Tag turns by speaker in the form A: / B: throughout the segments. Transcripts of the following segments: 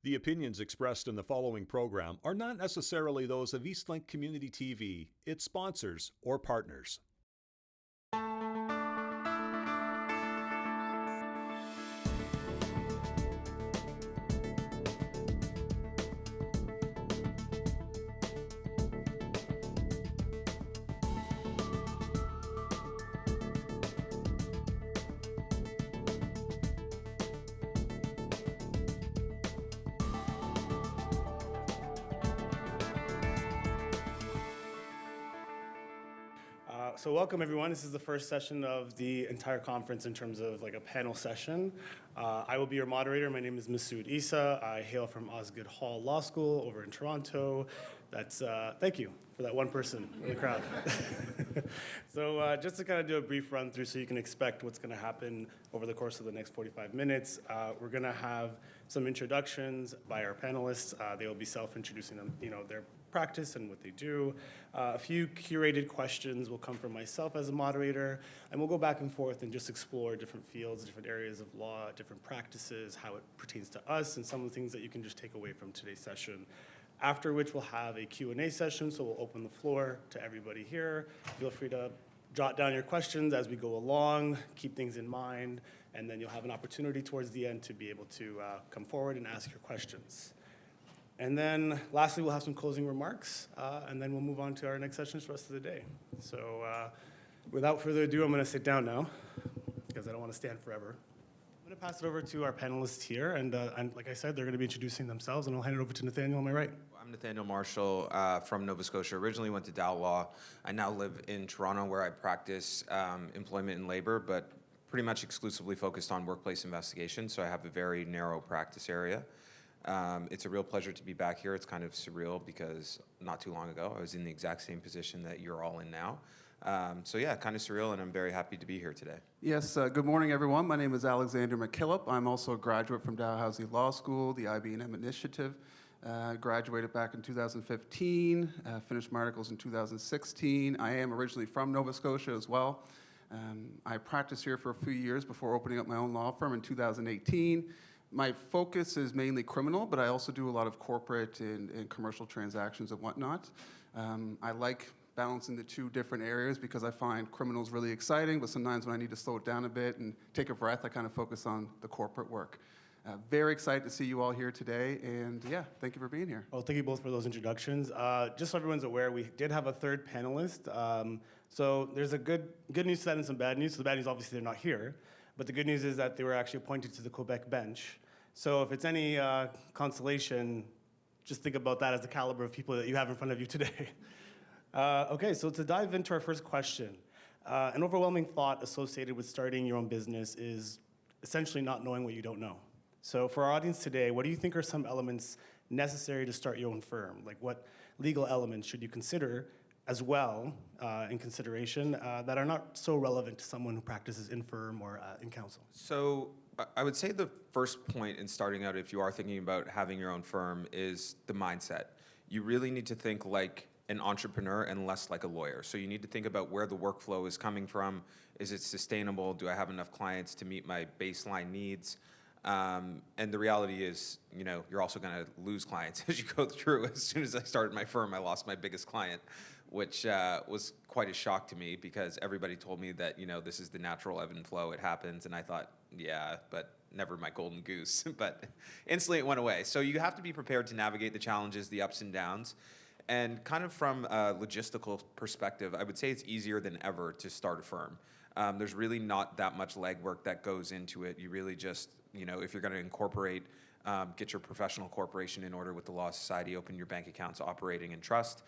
A: The opinions expressed in the following program are not necessarily those of Eastlink Community TV, its sponsors, or partners.
B: So welcome everyone. This is the first session of the entire conference in terms of like a panel session. I will be your moderator. My name is Masood Issa. I hail from Osgoode Hall Law School over in Toronto. That's thank you for that one person in the crowd. So just to kind of do a brief run through so you can expect what's going to happen over the course of the next 45 minutes. We're going to have some introductions by our panelists. They will be self-introducing them, their practice and what they do. A few curated questions will come from myself as a moderator, and we'll go back and forth and just explore different fields, different areas of law, different practices, how it pertains to us, and some of the things that you can just take away from today's session. After which we'll have a Q&A session, so we'll open the floor to everybody here. Feel free to jot down your questions as we go along, keep things in mind, and then you'll have an opportunity towards the end to be able to come forward and ask your questions. And then lastly, we'll have some closing remarks, and then we'll move on to our next sessions for the rest of the day. So without further ado, I'm going to sit down now because I don't want to stand forever. I'm going to pass it over to our panelists here, and like I said, they're going to be introducing themselves, and I'll hand it over to Nathaniel on my right.
C: I'm Nathaniel Marshall from Nova Scotia. Originally went to Dow Law. I now live in Toronto where I practice employment and labor, but pretty much exclusively focused on workplace investigation, so I have a very narrow practice area. It's a real pleasure to be back here. It's kind of surreal because not too long ago I was in the exact same position that you're all in now. So yeah, kind of surreal, and I'm very happy to be here today.
D: Yes, good morning, everyone. My name is Alexander McKillop. I'm also a graduate from Dalhousie Law School, the IB&M Initiative. Graduated back in 2015, finished my articles in 2016. I am originally from Nova Scotia as well. I practiced here for a few years before opening up my own law firm in 2018. My focus is mainly criminal, but I also do a lot of corporate and commercial transactions and whatnot. I like balancing the two different areas because I find criminals really exciting, but sometimes when I need to slow it down a bit and take a breath, I kind of focus on the corporate work. Very excited to see you all here today, and yeah, thank you for being here.
B: Well, thank you both for those introductions. Just so everyone's aware, we did have a third panelist. So there's a good news side and some bad news. So the bad news, obviously, they're not here. But the good news is that they were actually appointed to the Quebec bench. So if it's any consolation, just think about that as the caliber of people that you have in front of you today. Okay, so to dive into our first question, an overwhelming thought associated with starting your own business is essentially not knowing what you don't know. So for our audience today, what do you think are some elements necessary to start your own firm? Like what legal elements should you consider as well in consideration that are not so relevant to someone who practices in firm or in counsel?
C: So I would say the first point in starting out, if you are thinking about having your own firm, is the mindset. You really need to think like an entrepreneur and less like a lawyer. So you need to think about where the workflow is coming from. Is it sustainable? Do I have enough clients to meet my baseline needs? And the reality is, you're also going to lose clients as you go through. As soon as I started my firm, I lost my biggest client, which was quite a shock to me because everybody told me that, this is the natural ebb and flow. It happens. And I thought, yeah, but never my golden goose. But instantly it went away. So you have to be prepared to navigate the challenges, the ups and downs. And kind of from a logistical perspective, I would say it's easier than ever to start a firm. There's really not that much legwork that goes into it. You really just, if you're going to incorporate, get your professional corporation in order with the Law Society, open your bank accounts, operating in trust,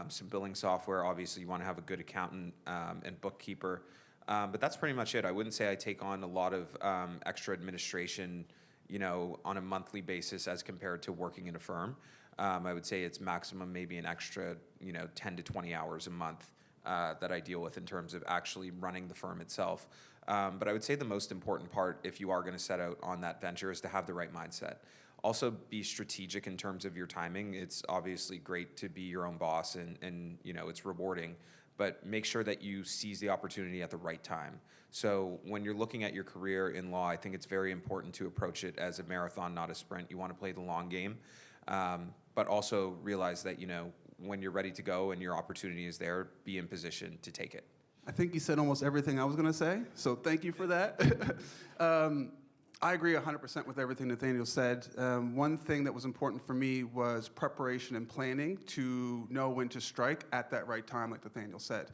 C: some billing software. Obviously, you want to have a good accountant and bookkeeper. But that's pretty much it. I wouldn't say I take on a lot of extra administration, on a monthly basis as compared to working in a firm. I would say it's maximum maybe an extra, 10 to 20 hours a month that I deal with in terms of actually running the firm itself. But I would say the most important part, if you are going to set out on that venture, is to have the right mindset. Also be strategic in terms of your timing. It's obviously great to be your own boss and it's rewarding. but make sure that you seize the opportunity at the right time. So when you're looking at your career in law, I think it's very important to approach it as a marathon, not a sprint. You want to play the long game, but also realize that, when you're ready to go and your opportunity is there, be in position to take it.
D: I think you said almost everything I was going to say, so thank you for that. I agree 100% with everything Nathaniel said. One thing that was important for me was preparation and planning to know when to strike at that right time, like Nathaniel said.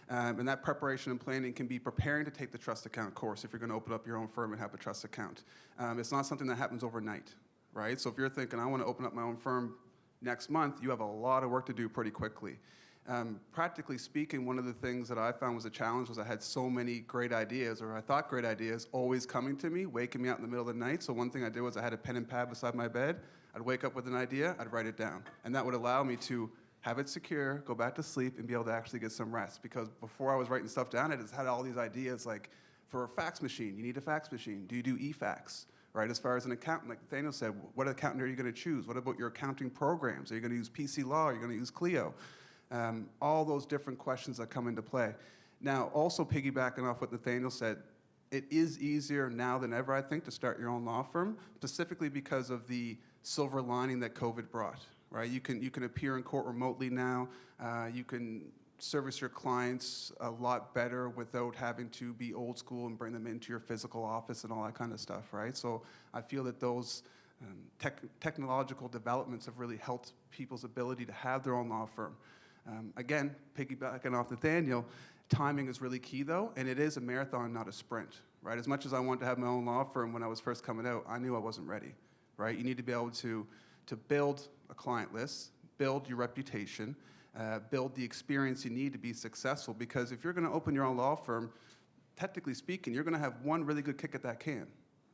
D: And that preparation and planning can be preparing to take the trust account course if you're going to open up your own firm and have a trust account. It's not something that happens overnight, right? So if you're thinking, I want to open up my own firm next month, you have a lot of work to do pretty quickly. Practically speaking, one of the things that I found was a challenge was I had so many great ideas, or I thought great ideas, always coming to me, waking me up in the middle of the night. So one thing I did was I had a pen and pad beside my bed. I'd wake up with an idea, I'd write it down. And that would allow me to have it secure, go back to sleep, and be able to actually get some rest. Because before I was writing stuff down, I just had all these ideas, like for a fax machine, you need a fax machine. Do you do e-fax? Right, as far as an accountant, like Nathaniel said, what accountant are you going to choose? What about your accounting programs? Are you going to use PC Law? Are you going to use Clio? All those different questions that come into play. Now, also piggybacking off what Nathaniel said, it is easier now than ever, I think, to start your own law firm, specifically because of the silver lining that COVID brought. Right, you can appear in court remotely now. You can service your clients a lot better without having to be old school and bring them into your physical office and all that kind of stuff, right? So I feel that those technological developments have really helped people's ability to have their own law firm. Again, piggybacking off Nathaniel, timing is really key though, and it is a marathon, not a sprint, right? As much as I wanted to have my own law firm when I was first coming out, I knew I wasn't ready, right? You need to be able to build a client list, build your reputation, build the experience you need to be successful, because if you're going to open your own law firm, technically speaking, you're going to have one really good kick at that can,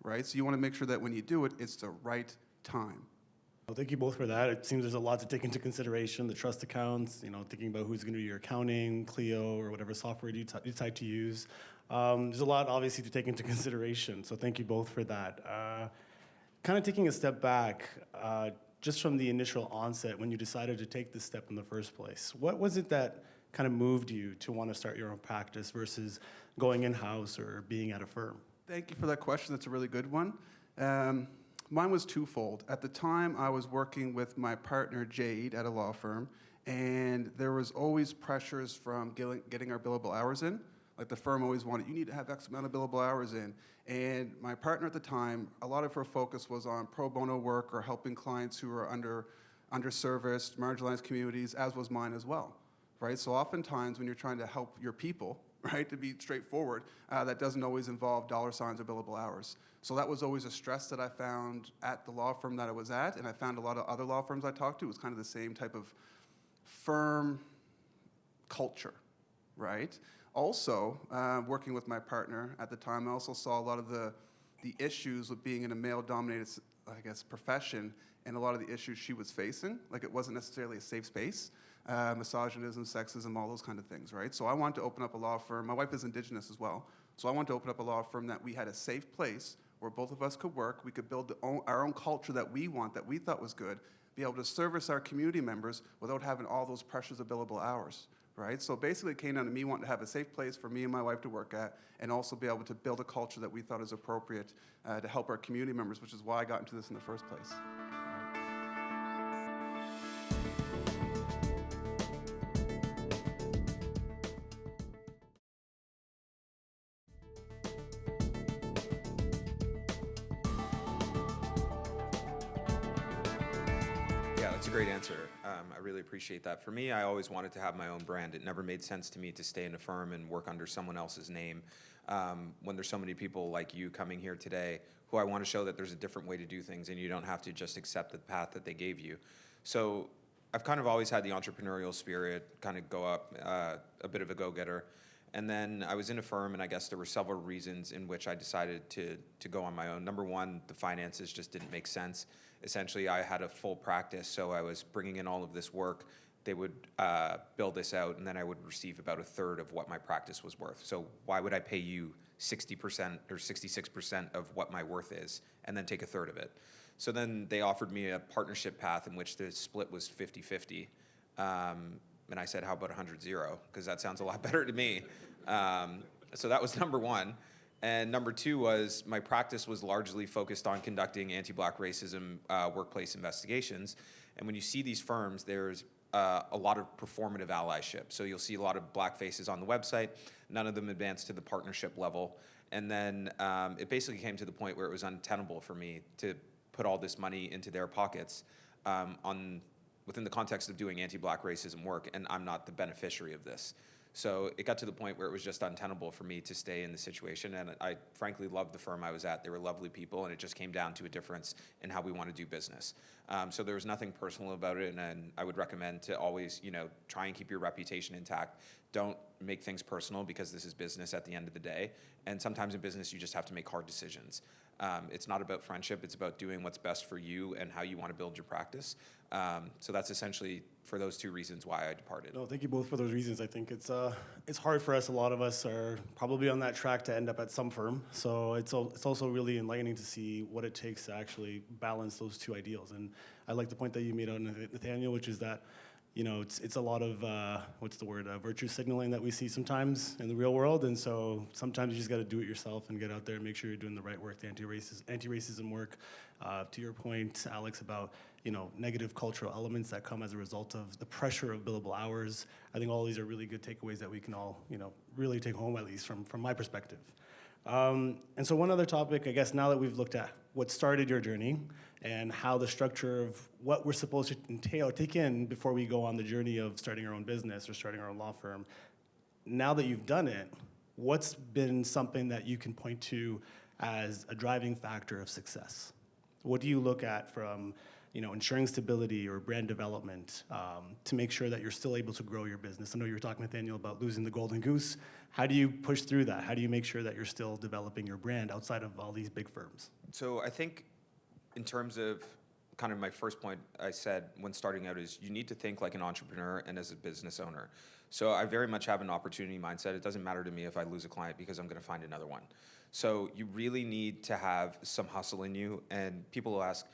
D: right? So you want to make sure that when you do it, it's the right time.
B: Well, thank you both for that. It seems there's a lot to take into consideration, the trust accounts, thinking about who's going to do your accounting, Clio, or whatever software you decide to use. There's a lot, obviously, to take into consideration, so thank you both for that. Kind of taking a step back, just from the initial onset, when you decided to take this step in the first place, what was it that kind of moved you to want to start your own practice versus going in-house or being at a firm?
D: Thank you for that question. That's a really good one. Mine was twofold. At the time, I was working with my partner, Jade, at a law firm, and there was always pressures from getting our billable hours in. Like the firm always wanted, you need to have X amount of billable hours in. And my partner at the time, a lot of her focus was on pro bono work or helping clients who are underserviced, marginalized communities, as was mine as well, right? So oftentimes when you're trying to help your people, right, to be straightforward, that doesn't always involve dollar signs or billable hours. So that was always a stress that I found at the law firm that I was at, and I found a lot of other law firms I talked to. It was kind of the same type of firm culture, right? Also, working with my partner at the time, I also saw a lot of the issues with being in a male-dominated, profession, and a lot of the issues she was facing. Like, it wasn't necessarily a safe space. Misogynism, sexism, all those kind of things, right? So I wanted to open up a law firm. My wife is Indigenous as well. So I wanted to open up a law firm that we had a safe place where both of us could work. We could build our own culture that we want, that we thought was good, be able to service our community members without having all those pressures of billable hours. Right? So basically it came down to me wanting to have a safe place for me and my wife to work at, and also be able to build a culture that we thought is appropriate to help our community members, which is why I got into this in the first place.
C: Yeah, that's a great answer. I really appreciate that. For me, I always wanted to have my own brand. It never made sense to me to stay in a firm and work under someone else's name. When there's so many people like you coming here today who I want to show that there's a different way to do things and you don't have to just accept the path that they gave you. So I've kind of always had the entrepreneurial spirit, kind of go up, a bit of a go-getter. And then I was in a firm, and I guess there were several reasons in which I decided to go on my own. Number one, the finances just didn't make sense. Essentially, I had a full practice, so I was bringing in all of this work. They would build this out, and then I would receive about a third of what my practice was worth. So why would I pay you 60% or 66% of what my worth is, and then take a third of it? So then they offered me a partnership path in which the split was 50-50. And I said, how about 100-0? Because that sounds a lot better to me. So that was number one. And number two was my practice was largely focused on conducting anti-Black racism workplace investigations. And when you see these firms, there's a lot of performative allyship. So you'll see a lot of Black faces on the website. None of them advanced to the partnership level. And then it basically came to the point where it was untenable for me to put all this money into their pockets within the context of doing anti-Black racism work, and I'm not the beneficiary of this. So it got to the point where it was just untenable for me to stay in the situation, and I frankly loved the firm I was at. They were lovely people, and it just came down to a difference in how we want to do business. So there was nothing personal about it, and I would recommend to always, try and keep your reputation intact. Don't make things personal, because this is business at the end of the day, and sometimes in business you just have to make hard decisions. It's not about friendship, it's about doing what's best for you and how you want to build your practice. So that's essentially for those two reasons why I departed.
B: No, thank you both for those reasons. I think it's hard for us. A lot of us are probably on that track to end up at some firm. So it's also really enlightening to see what it takes to actually balance those two ideals. And I like the point that you made on Nathaniel, which is that it's a lot of virtue signaling that we see sometimes in the real world, and so sometimes you just got to do it yourself and get out there and make sure you're doing the right work, the anti-racism work. To your point, Alex, about negative cultural elements that come as a result of the pressure of billable hours. I think all these are really good takeaways that we can all really take home, at least from my perspective. And so one other topic, I guess, now that we've looked at what started your journey and how the structure of what we're supposed to take in before we go on the journey of starting our own business or starting our own law firm, now that you've done it, what's been something that you can point to as a driving factor of success? What do you look at from ensuring stability or brand development to make sure that you're still able to grow your business? I know you were talking, Nathaniel, about losing the golden goose. How do you push through that? How do you make sure that you're still developing your brand outside of all these big firms?
C: So I think in terms of kind of my first point I said when starting out is you need to think like an entrepreneur and as a business owner. So I very much have an opportunity mindset. It doesn't matter to me if I lose a client because I'm going to find another one. So you really need to have some hustle in you. And people will ask,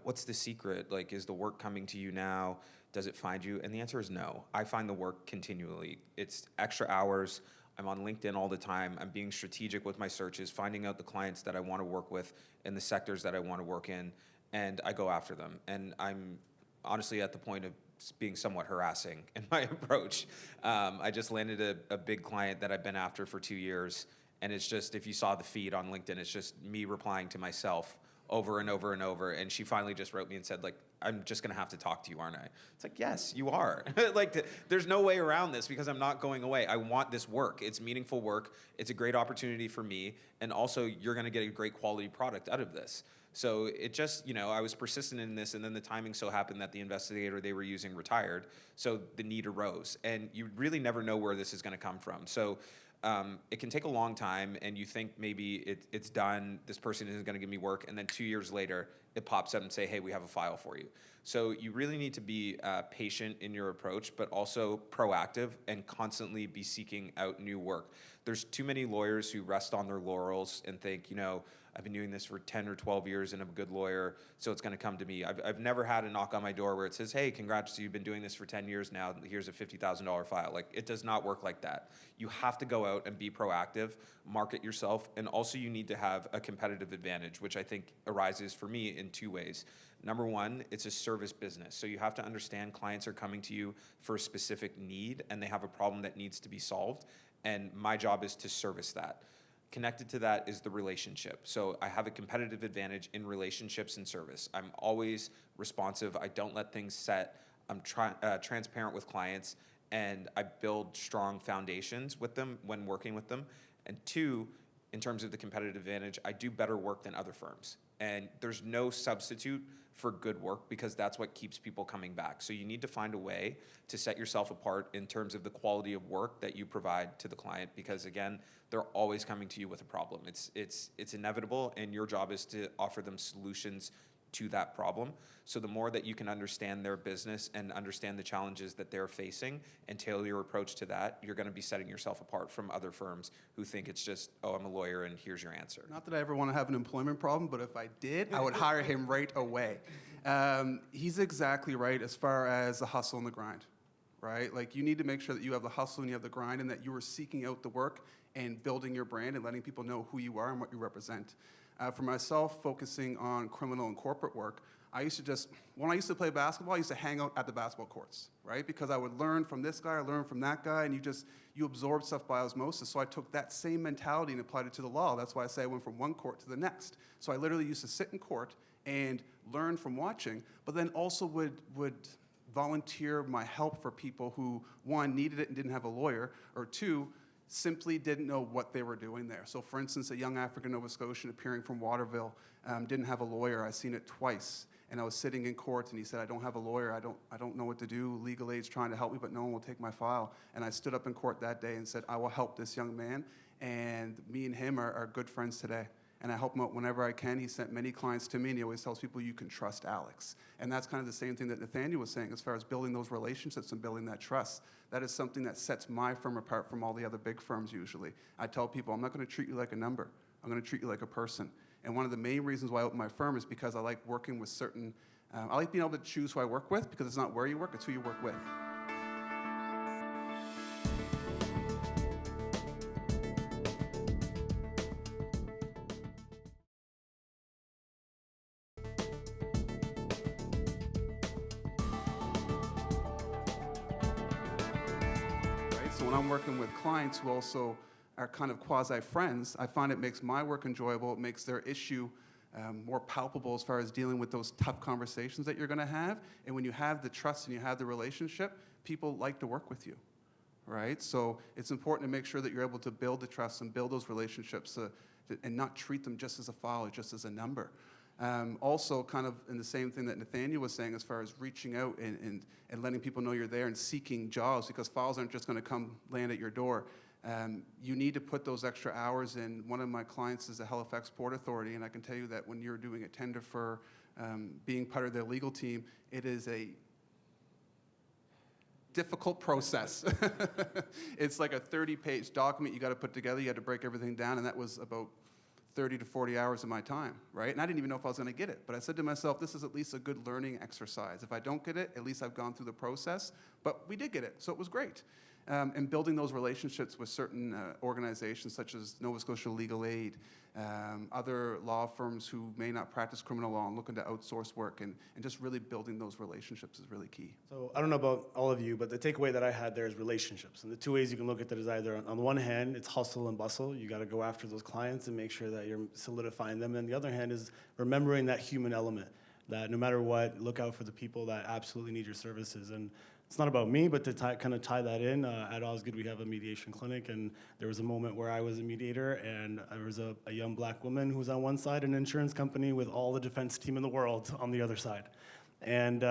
C: what's the secret? Like, is the work coming to you now? Does it find you? And the answer is no. I find the work continually. It's extra hours. I'm on LinkedIn all the time. I'm being strategic with my searches, finding out the clients that I want to work with in the sectors that I want to work in, and I go after them. And I'm honestly at the point of being somewhat harassing in my approach. I just landed a big client that I've been after for 2 years, and it's just, if you saw the feed on LinkedIn, it's just me replying to myself over and over and over. And she finally just wrote me and said, like, I'm just gonna have to talk to you, aren't I? It's like, yes, you are. There's no way around this because I'm not going away. I want this work. It's meaningful work. It's a great opportunity for me. And also, you're gonna get a great quality product out of this. So it just, I was persistent in this, and then the timing so happened that the investigator they were using retired. So the need arose. And you really never know where this is gonna come from. So it can take a long time, and you think maybe it's done, this person isn't going to give me work, and then 2 years later, it pops up and say, hey, we have a file for you. So you really need to be patient in your approach, but also proactive and constantly be seeking out new work. There's too many lawyers who rest on their laurels and think, I've been doing this for 10 or 12 years and I'm a good lawyer, so it's going to come to me. I've never had a knock on my door where it says, hey, congrats, you've been doing this for 10 years now, here's a $50,000 file. Like, it does not work like that. You have to go out and be proactive, market yourself, and also you need to have a competitive advantage, which I think arises for me in two ways. Number one, it's a service business. So you have to understand clients are coming to you for a specific need and they have a problem that needs to be solved. And my job is to service that. Connected to that is the relationship. So I have a competitive advantage in relationships and service. I'm always responsive. I don't let things set. I'm transparent with clients, and I build strong foundations with them when working with them. And two, in terms of the competitive advantage, I do better work than other firms. And there's no substitute for good work because that's what keeps people coming back. So you need to find a way to set yourself apart in terms of the quality of work that you provide to the client, because again, they're always coming to you with a problem. It's inevitable, and your job is to offer them solutions to that problem. So the more that you can understand their business and understand the challenges that they're facing and tailor your approach to that, you're going to be setting yourself apart from other firms who think it's just, oh, I'm a lawyer and here's your answer.
D: Not that I ever want to have an employment problem, but if I did, I would hire him right away. He's exactly right as far as the hustle and the grind. right? Like, you need to make sure that you have the hustle and you have the grind and that you are seeking out the work and building your brand and letting people know who you are and what you represent. For myself, focusing on criminal and corporate work, when I used to play basketball, I used to hang out at the basketball courts, right? Because I would learn from this guy, I learn from that guy, and you absorb stuff by osmosis. So I took that same mentality and applied it to the law. That's why I say I went from one court to the next. So I literally used to sit in court and learn from watching, but then also would volunteer my help for people who, one, needed it and didn't have a lawyer, or two, simply didn't know what they were doing there. So for instance, a young African Nova Scotian appearing from Waterville didn't have a lawyer. I've seen it twice. And I was sitting in court and he said, I don't have a lawyer, I don't know what to do. Legal aid's trying to help me, but no one will take my file. And I stood up in court that day and said, I will help this young man. And me and him are good friends today. And I help him out whenever I can. He sent many clients to me, and he always tells people, you can trust Alex. And that's kind of the same thing that Nathaniel was saying as far as building those relationships and building that trust. That is something that sets my firm apart from all the other big firms usually. I tell people, I'm not going to treat you like a number. I'm going to treat you like a person. And one of the main reasons why I opened my firm is because I like working with certain, I like being able to choose who I work with, because it's not where you work, it's who you work with. So when I'm working with clients who also are kind of quasi-friends, I find it makes my work enjoyable. It makes their issue more palpable as far as dealing with those tough conversations that you're going to have. And when you have the trust and you have the relationship, people like to work with you, right? So it's important to make sure that you're able to build the trust and build those relationships and not treat them just as a file or just as a number. Also, kind of in the same thing that Nathaniel was saying as far as reaching out and letting people know you're there and seeking jobs, because files aren't just going to come land at your door. You need to put those extra hours in. One of my clients is the Halifax Port Authority, and I can tell you that when you're doing a tender for being part of their legal team, it is a difficult process. It's like a 30-page document you got to put together. You got to break everything down, and that was about 30 to 40 hours of my time, right? And I didn't even know if I was going to get it. But I said to myself, this is at least a good learning exercise. If I don't get it, at least I've gone through the process. But we did get it, so it was great. And building those relationships with certain organizations such as Nova Scotia Legal Aid, other law firms who may not practice criminal law and looking to outsource work, and just really building those relationships is really key.
B: So I don't know about all of you, but the takeaway that I had there is relationships. And the two ways you can look at it is either on the one hand, it's hustle and bustle. You got to go after those clients and make sure that you're solidifying them. And the other hand is remembering that human element, that no matter what, look out for the people that absolutely need your services. And it's not about me, but to kind of tie that in, at Osgood we have a mediation clinic, and there was a moment where I was a mediator, and there was a young black woman who was on one side, an insurance company with all the defense team in the world on the other side. And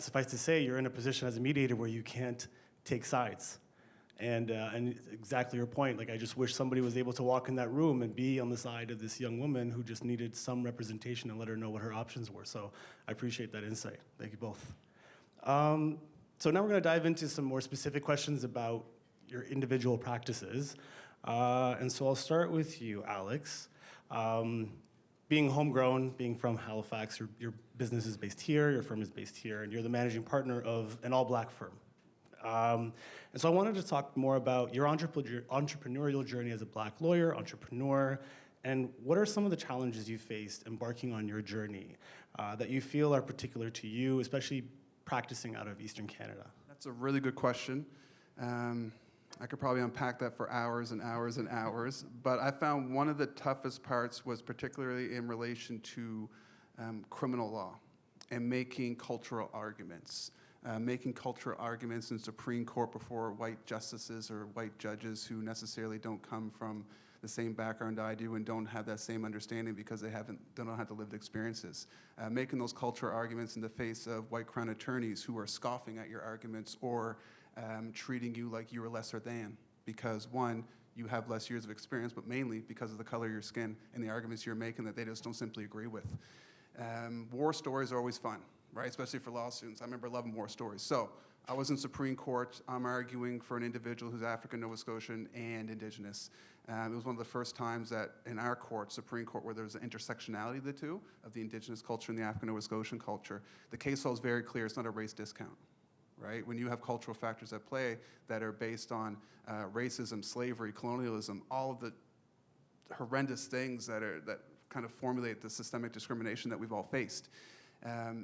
B: suffice to say, you're in a position as a mediator where you can't take sides. And exactly your point, like I just wish somebody was able to walk in that room and be on the side of this young woman who just needed some representation and let her know what her options were. So I appreciate that insight. Thank you both. So now we're going to dive into some more specific questions about your individual practices. And so I'll start with you, Alex. Being homegrown, being from Halifax, your business is based here, your firm is based here, and you're the managing partner of an all-black firm. And so I wanted to talk more about your entrepreneurial journey as a black lawyer, entrepreneur, and what are some of the challenges you faced embarking on your journey that you feel are particular to you, especially practicing out of Eastern Canada?
D: That's a really good question. I could probably unpack that for hours and hours and hours, but I found one of the toughest parts was particularly in relation to criminal law and making cultural arguments. Making cultural arguments in Supreme Court before white justices or white judges who necessarily don't come from the same background I do and don't have that same understanding because they don't have the lived experiences. Making those cultural arguments in the face of white crown attorneys who are scoffing at your arguments or treating you like you were lesser than because, one, you have less years of experience, but mainly because of the color of your skin and the arguments you're making that they just don't simply agree with. War stories are always fun, right? Especially for law students. I remember loving war stories. So I was in Supreme Court. I'm arguing for an individual who's African, Nova Scotian, and Indigenous. It was one of the first times that in our court, Supreme Court, where there was an intersectionality of the two, of the Indigenous culture and the African, Nova Scotian culture. The case law is very clear. It's not a race discount, right? When you have cultural factors at play that are based on racism, slavery, colonialism, all of the horrendous things that kind of formulate the systemic discrimination that we've all faced,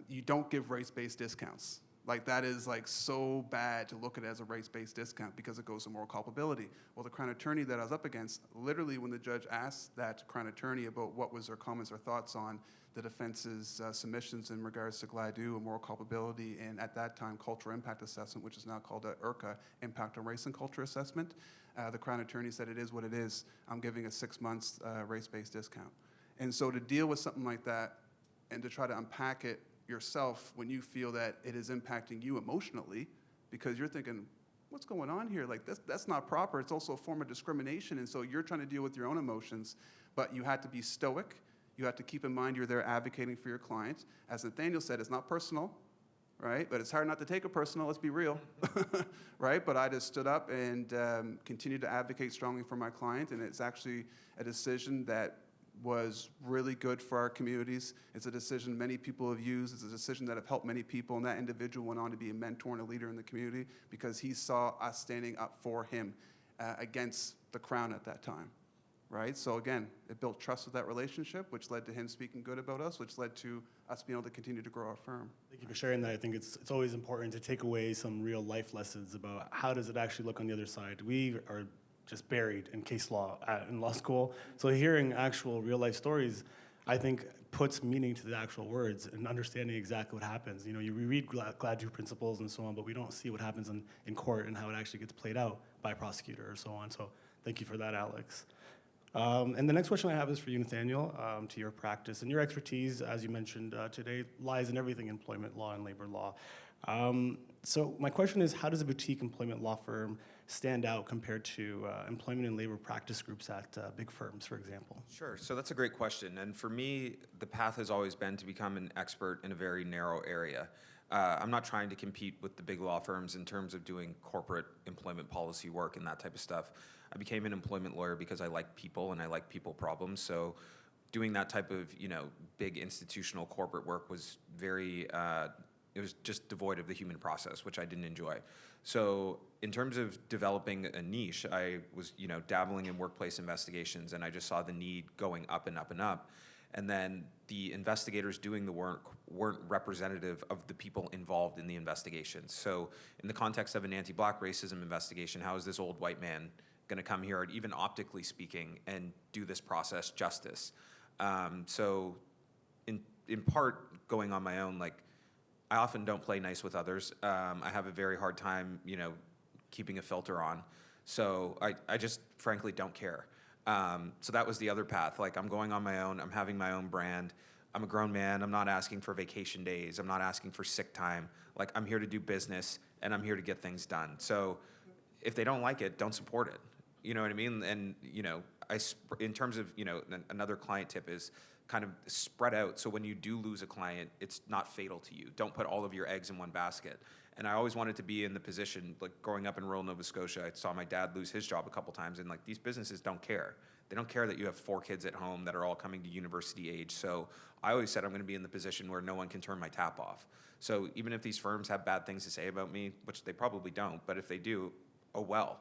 D: you don't give race-based discounts. Like, that is like so bad to look at it as a race-based discount because it goes to moral culpability. Well, the Crown Attorney that I was up against, literally when the judge asked that Crown Attorney about what was their comments or thoughts on the defense's submissions in regards to GLADU and moral culpability, and at that time cultural impact assessment, which is now called a IRCA, Impact on Race and Culture Assessment, the Crown Attorney said, it is what it is. I'm giving a 6 months race-based discount. And so to deal with something like that and to try to unpack it yourself when you feel that it is impacting you emotionally, because you're thinking, what's going on here? Like, that's not proper. It's also a form of discrimination. And so you're trying to deal with your own emotions, but you had to be stoic. You have to keep in mind you're there advocating for your client. As Nathaniel said, it's not personal, right? But it's hard not to take it personal, let's be real, right? But I just stood up and continued to advocate strongly for my client, and it's actually a decision that was really good for our communities. It's a decision many people have used. It's a decision that have helped many people, and that individual went on to be a mentor and a leader in the community because he saw us standing up for him against the Crown at that time, right? So again, it built trust with that relationship, which led to him speaking good about us, which led to us being able to continue to grow our firm.
B: Thank you for sharing that. I think it's always important to take away some real life lessons about how does it actually look on the other side. We are just buried in case law in law school. So hearing actual real life stories, I think puts meaning to the actual words and understanding exactly what happens. You know, we read GLADU principles and so on, but we don't see what happens in court and how it actually gets played out by a prosecutor or so on. So thank you for that, Alex. And the next question I have is for you, Nathaniel, to your practice. And your expertise, as you mentioned today, lies in everything employment law and labor law. So my question is, how does a boutique employment law firm stand out compared to employment and labor practice groups at big firms, for example?
C: Sure. So that's a great question. And for me, the path has always been to become an expert in a very narrow area. I'm not trying to compete with the big law firms in terms of doing corporate employment policy work and that type of stuff. I became an employment lawyer because I like people and I like people problems. So doing that type of, big institutional corporate work was very, it was just devoid of the human process, which I didn't enjoy. So in terms of developing a niche, I was, dabbling in workplace investigations, and I just saw the need going up and up and up. And then the investigators doing the work weren't representative of the people involved in the investigations. So in the context of an anti-Black racism investigation, how is this old white man going to come here, even optically speaking, and do this process justice? So in part, going on my own, I often don't play nice with others. I have a very hard time, keeping a filter on. So I just frankly don't care. So that was the other path. I'm going on my own. I'm having my own brand. I'm a grown man. I'm not asking for vacation days. I'm not asking for sick time. I'm here to do business, and I'm here to get things done. So if they don't like it, don't support it. You know what I mean? And, in terms of, another client tip is kind of spread out. So when you do lose a client, it's not fatal to you. Don't put all of your eggs in one basket. And I always wanted to be in the position, growing up in rural Nova Scotia, I saw my dad lose his job a couple times, and these businesses don't care. They don't care that you have 4 kids at home that are all coming to university age. So I always said I'm going to be in the position where no one can turn my tap off. So even if these firms have bad things to say about me, which they probably don't, but if they do, oh well.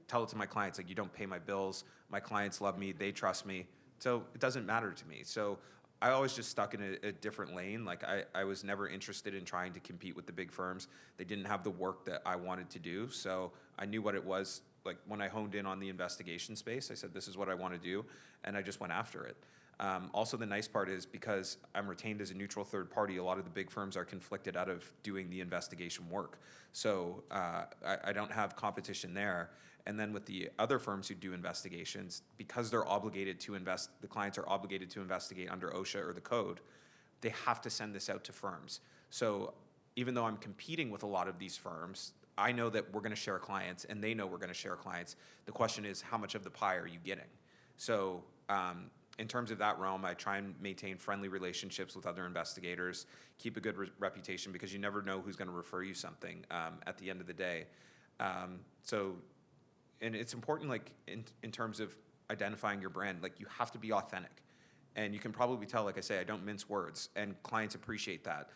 C: Tell it to my clients, you don't pay my bills, my clients love me, they trust me, so it doesn't matter to me. So I always just stuck in a different lane. I was never interested in trying to compete with the big firms. They didn't have the work that I wanted to do, so I knew what it was. When I honed in on the investigation space, I said, this is what I want to do, and I just went after it. Also, the nice part is because I'm retained as a neutral third party, a lot of the big firms are conflicted out of doing the investigation work. So I don't have competition there. And then with the other firms who do investigations, because they're obligated to the clients are obligated to investigate under OSHA or the code, they have to send this out to firms. So even though I'm competing with a lot of these firms, I know that we're going to share clients, and they know we're going to share clients. The question is, how much of the pie are you getting? So in terms of that realm, I try and maintain friendly relationships with other investigators, keep a good reputation, because you never know who's going to refer you something at the end of the day. And it's important, in terms of identifying your brand, you have to be authentic. And you can probably tell, I say, I don't mince words, and clients appreciate that.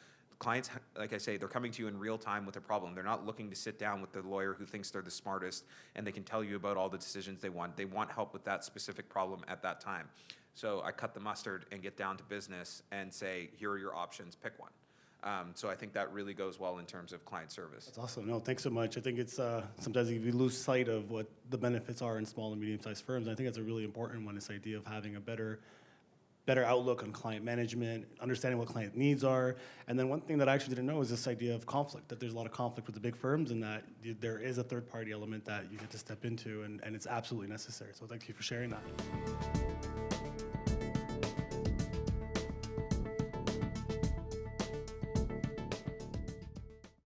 C: clients, like I say, they're coming to you in real time with a problem. They're not looking to sit down with the lawyer who thinks they're the smartest and they can tell you about all the decisions they want. They want help with that specific problem at that time. So I cut the mustard and get down to business and say, here are your options, pick one. So I think that really goes well in terms of client service.
B: That's awesome. No, thanks so much. I think it's sometimes we lose sight of what the benefits are in small and medium-sized firms. I think that's a really important one, this idea of having a better outlook on client management, understanding what client needs are. And then one thing that I actually didn't know is this idea of conflict, that there's a lot of conflict with the big firms and that there is a third-party element that you get to step into, and it's absolutely necessary. So thank you for sharing that.